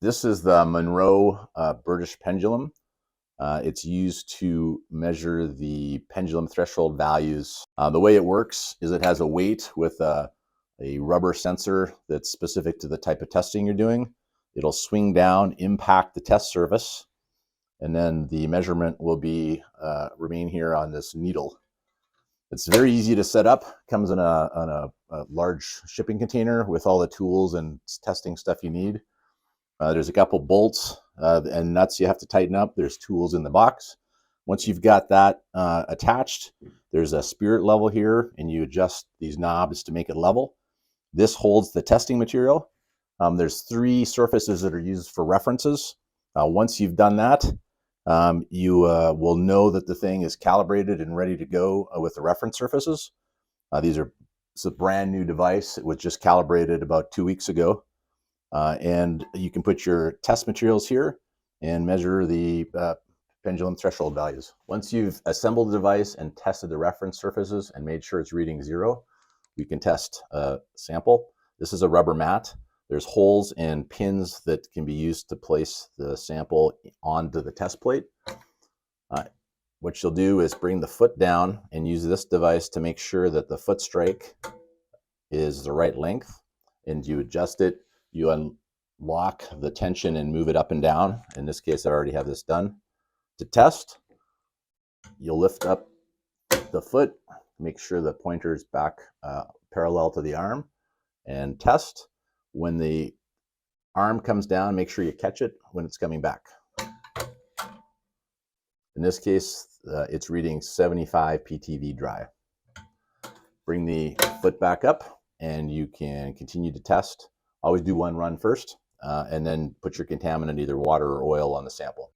This is the Monroe British pendulum. It's used to measure the pendulum threshold values. The way it works is it has a weight with a rubber sensor that's specific to the type of testing you're doing. It'll swing down, impact the test surface, and then the measurement will be remain here on this needle. It's very easy to set up. Comes in a large shipping container with all the tools and testing stuff you need. There's a couple bolts and nuts you have to tighten up. There's tools in the box. Once you've got that attached, there's a spirit level here, and you adjust these knobs to make it level. This holds the testing material. There's 3 surfaces that are used for references. Once you've done that, you will know that the thing is calibrated and ready to go with the reference surfaces. It's a brand new device. It was just calibrated about 2 weeks ago. And you can put your test materials here and measure the pendulum threshold values. Once you've assembled the device and tested the reference surfaces and made sure it's reading 0, you can test a sample. This is a rubber mat. There's holes and pins that can be used to place the sample onto the test plate. What you'll do is bring the foot down and use this device to make sure that the foot strike is the right length, and you adjust it. You unlock the tension and move it up and down. In this case, I already have this done. To test, you'll lift up the foot, make sure the pointer is back parallel to the arm, and test. When the arm comes down, make sure you catch it when it's coming back. In this case, it's reading 75 PTV dry. Bring the foot back up, and you can continue to test. Always do one run first, and then put your contaminant, either water or oil, on the sample.